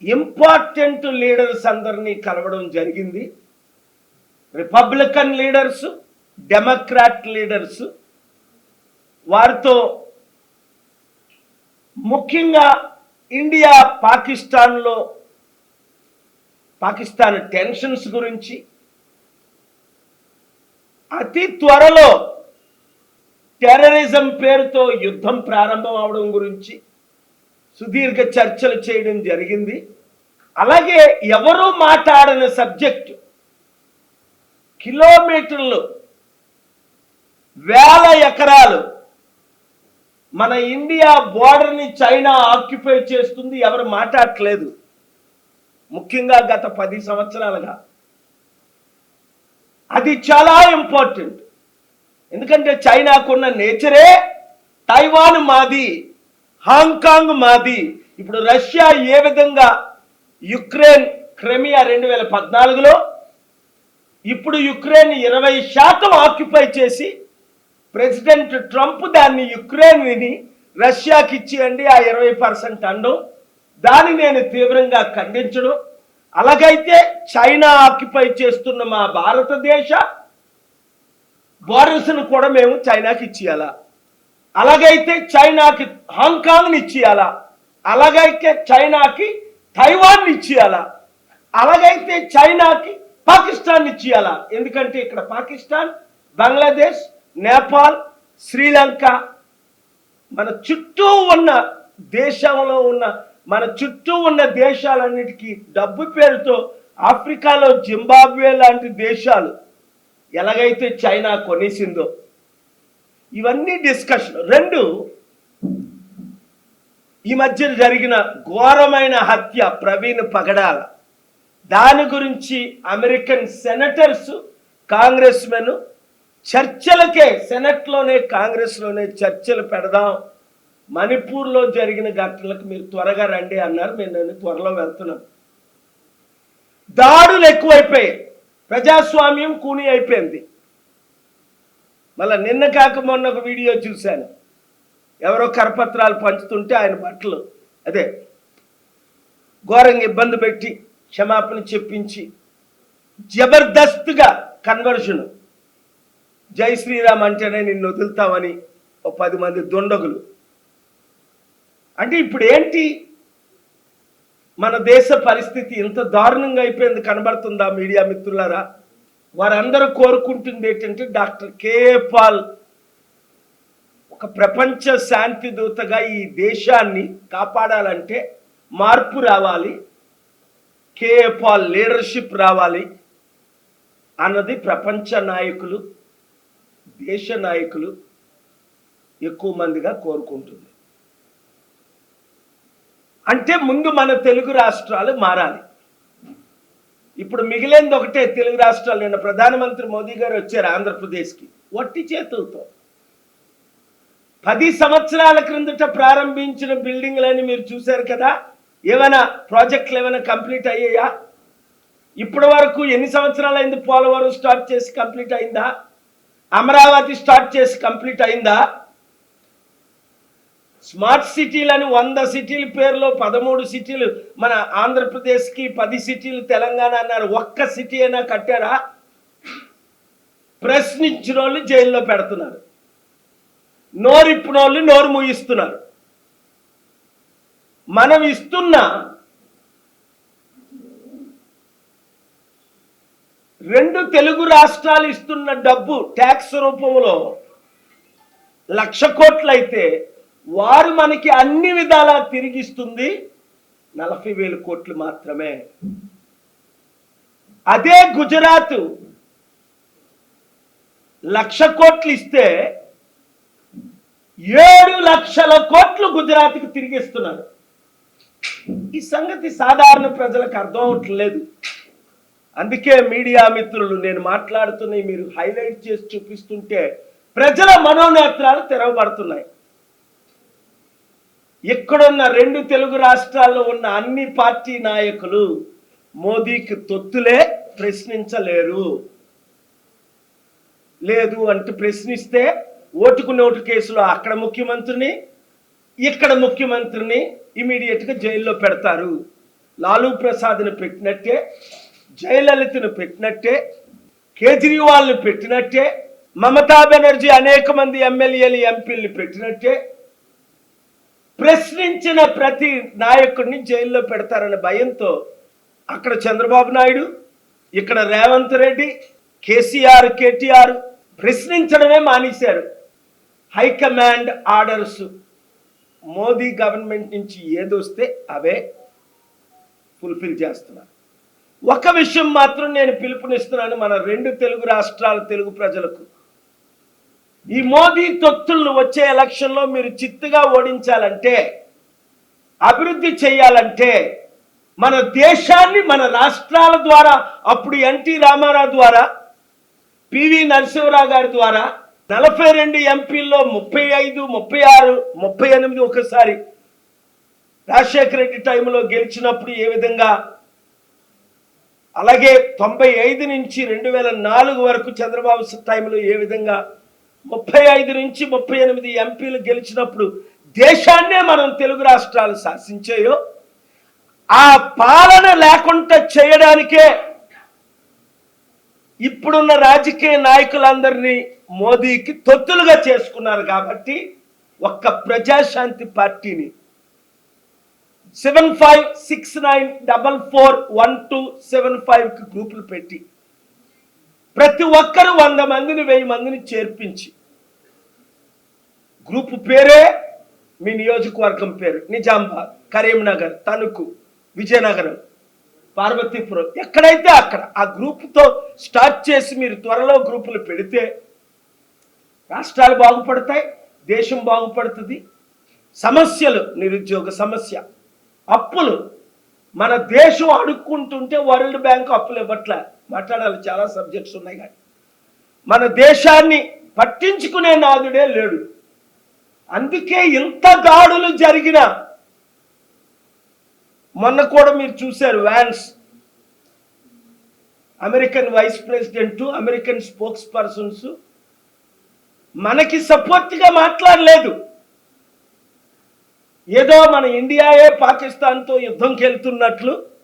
Important leaders అందరినీ కలవడం జరిగింది. Republican leaders, Democrat leaders. వారితో ముఖ్యంగా ఇండియా పాకిస్తాన్ టెన్షన్స్ గురించి, అతి త్వరలో టెర్రరిజం పేరుతో యుద్ధం ప్రారంభం అవడం గురించి సుదీర్ఘ చర్చలు చేయడం జరిగింది. అలాగే ఎవరూ మాట్లాడని సబ్జెక్టు, కిలోమీటర్లు, వేల ఎకరాలు మన ఇండియా బోర్డర్ని చైనా ఆక్యుపై చేస్తుంది, ఎవరు మాట్లాడట్లేదు. ముఖ్యంగా గత 10 సంవత్సరాలుగా అది చాలా ఇంపార్టెంట్. ఎందుకంటే చైనాకున్న నేచరే తైవాన్ మాది, హాంకాంగ్ మాది. ఇప్పుడు రష్యా ఏ విధంగా యుక్రెయిన్ క్రిమియా 2014లో, ఇప్పుడు యుక్రెయిన్ 20% ఆక్యుపై చేసి ప్రెసిడెంట్ ట్రంప్ దాన్ని యుక్రెయిన్ని రష్యాకి ఇచ్చేయండి ఆ 20% అనడం, దాన్ని నేను తీవ్రంగా ఖండించడం. అలాగైతే చైనా ఆక్యుపై చేస్తున్న మా భారతదేశ బోర్డర్స్ను కూడా మేము చైనాకి ఇచ్చేయాలా, అలాగైతే చైనాకి హాంకాంగ్ని ఇచ్చేయాలా, అలాగైతే చైనాకి తైవాన్ని ఇచ్చేయాలా, అలాగైతే చైనాకి పాకిస్తాన్ ఇచ్చేయాలా. ఎందుకంటే ఇక్కడ పాకిస్తాన్, బంగ్లాదేశ్, నేపాల్, శ్రీలంక, మన చుట్టూ ఉన్న దేశాలన్నిటికీ డబ్బు పేరుతో ఆఫ్రికాలో జింబాబ్వే లాంటి దేశాలు ఎలాగైతే చైనా కొనేసిందో, ఇవన్నీ డిస్కషన్. 2, ఈ మధ్య జరిగిన ఘోరమైన హత్య ప్రవీణ్ పగడాల, దాని గురించి అమెరికన్ సెనేటర్స్, కాంగ్రెస్ మెన్ చర్చలకే, సెనెట్లోనే కాంగ్రెస్లోనే చర్చలు పెడదాం, మణిపూర్లో జరిగిన ఘటనలకు మీరు త్వరగా రండి అన్నారు. నేను త్వరలో వెళ్తున్నాను. దాడులు ఎక్కువైపోయాయి, ప్రజాస్వామ్యం కూని అయిపోయింది. మళ్ళీ నిన్న కాక మొన్న ఒక వీడియో చూశాను, ఎవరో కరపత్రాలు పంచుతుంటే ఆయన బట్టలు అదే ఘోరంగా ఇబ్బంది పెట్టి క్షమాపణ చెప్పించి జబర్దస్త్గా కన్వర్షన్, జై శ్రీరామ్ అంటేనే నిన్ను వదులుతామని 10 మంది దుండగులు. అంటే ఇప్పుడు ఏంటి మన దేశ పరిస్థితి ఇంత దారుణంగా అయిపోయింది కనబడుతుందా మీడియా మిత్రులారా? వారందరూ కోరుకుంటుంది ఏంటంటే డాక్టర్ కేఏ పాల్ ఒక ప్రపంచ శాంతి దూతగా ఈ దేశాన్ని కాపాడాలంటే మార్పు రావాలి, కేఏ పాల్ లీడర్షిప్ రావాలి అన్నది ప్రపంచ నాయకులు, దేశ నాయకులు ఎక్కువ మందిగా కోరుకుంటుంది. అంటే ముందు మన తెలుగు రాష్ట్రాలు మారాలి. ఇప్పుడు మిగిలింది ఒకటే, తెలుగు రాష్ట్రాలు. నిన్న ప్రధానమంత్రి మోదీ గారు వచ్చారు ఆంధ్రప్రదేశ్కి వట్టి చేతులతో. 10 సంవత్సరాల క్రిందట ప్రారంభించిన బిల్డింగ్లని మీరు చూశారు కదా. ఏమైనా ప్రాజెక్టులు ఏమైనా కంప్లీట్ అయ్యాయా? ఇప్పటి వరకు ఎన్ని సంవత్సరాలు అయింది? పోలవరం స్టార్ట్ చేసి కంప్లీట్ అయిందా? అమరావతి స్టార్ట్ చేసి కంప్లీట్ అయిందా? స్మార్ట్ సిటీలని 100 సిటీల పేరులో 13 సిటీలు మన ఆంధ్రప్రదేశ్కి, 10 సిటీలు తెలంగాణ అన్నారు. ఒక్క సిటీ అయినా కట్టారా? ప్రశ్నించిన వాళ్ళు జైల్లో పెడుతున్నారు, నోరిప్పిన వాళ్ళు నోరు మూయిస్తున్నారు. మనం ఇస్తున్న 2 తెలుగు రాష్ట్రాలు ఇస్తున్న డబ్బు ట్యాక్స్ రూపంలో 1,00,000 కోట్లు అయితే వారు మనకి అన్ని విధాలా తిరిగిస్తుంది 40,000 కోట్లు మాత్రమే. అదే గుజరాత్ 1,00,000 కోట్లు ఇస్తే 7 లక్షల కోట్లు గుజరాత్కి తిరిగిస్తున్నారు. ఈ సంగతి సాధారణ ప్రజలకు అర్థం అవట్లేదు. అందుకే మీడియా మిత్రులు నేను మాట్లాడుతున్న మీరు హైలైట్ చేసి చూపిస్తుంటే ప్రజల మనోనేత్రాలు తెరవబడుతున్నాయి. ఇక్కడున్న 2 తెలుగు రాష్ట్రాల్లో ఉన్న అన్ని పార్టీ నాయకులు మోదీకి తొత్తులే, ప్రశ్నించలేరు. లేదు అంటే ప్రశ్నిస్తే ఓటుకు నోటు కేసులో అక్కడ ముఖ్యమంత్రిని, ఇక్కడ ముఖ్యమంత్రిని ఇమీడియట్గా జైల్లో పెడతారు. లాలూ ప్రసాద్ని పెట్టినట్టే, జయలలితను పెట్టినట్టే, కేజ్రీవాల్ని పెట్టినట్టే, మమతా బెనర్జీ అనేక మంది ఎమ్మెల్యేలు ఎంపీలు పెట్టినట్టే ప్రశ్నించిన ప్రతి నాయకుడిని జైల్లో పెడతారనే భయంతో అక్కడ చంద్రబాబు నాయుడు, ఇక్కడ రేవంత్ రెడ్డి, కేసీఆర్, కేటీఆర్ ప్రశ్నించడమే మానేశారు. హైకమాండ్ ఆర్డర్స్ మోదీ గవర్నమెంట్ నుంచి ఏదొస్తే అవే ఫుల్ఫిల్ చేస్తున్నారు. ఒక విషయం మాత్రం నేను పిలుపునిస్తున్నాను మన రెండు తెలుగు రాష్ట్రాల తెలుగు ప్రజలకు. ఈ మోదీ తొత్తులను వచ్చే ఎలక్షన్లో మీరు చిత్తుగా ఓడించాలంటే, అభివృద్ధి చేయాలంటే, మన దేశాన్ని మన రాష్ట్రాల ద్వారా, అప్పుడు ఎన్టీ రామారావు ద్వారా, పివి నరసింహరావు గారి ద్వారా 42 ఎంపీల్లో 35, 36, 38 ఒకసారి రాజశేఖర రెడ్డి టైంలో గెలిచినప్పుడు ఏ విధంగా, అలాగే 95 నుంచి 2004 వరకు చంద్రబాబు టైంలో ఏ విధంగా 35 నుంచి 38 ఎంపీలు గెలిచినప్పుడు దేశాన్నే మనం తెలుగు రాష్ట్రాలు శాసించాయో, ఆ పాలన లేకుండా చేయడానికే ఇప్పుడున్న రాజకీయ నాయకులందరినీ మోదీకి తొత్తులుగా చేసుకున్నారు. కాబట్టి ఒక్క ప్రజాశాంతి పార్టీని 7569441275కి గ్రూపులు పెట్టి ప్రతి ఒక్కరు 100 మందిని 1000 మందిని చేర్పించి, గ్రూపు పేరే మీ నియోజకవర్గం పేరు, నిజామాబాద్, కరీంనగర్, తణుకు, విజయనగరం, పార్వతీపురం, ఎక్కడైతే అక్కడ ఆ గ్రూపుతో స్టార్ట్ చేసి మీరు త్వరలో గ్రూపులు పెడితే రాష్ట్రాలు బాగుపడతాయి, దేశం బాగుపడుతుంది. సమస్యలు, నిరుద్యోగ సమస్య, అప్పులు, మన దేశం అడుక్కుంటుంటే వరల్డ్ బ్యాంక్ అప్పులు ఇవ్వట్లే. మాట్లాడాలి, చాలా సబ్జెక్ట్స్ ఉన్నాయి, కానీ మన దేశాన్ని పట్టించుకునే నాదుడే లేడు. అందుకే ఇంత దాడులు జరిగిన, మొన్న కూడా మీరు చూశారు, Vance American vice president, American spokespersons మనకి సపోర్ట్గా మాట్లాడలేదు. ఏదో మన ఇండియాయే పాకిస్తాన్తో యుద్ధంకి వెళ్తున్నట్లు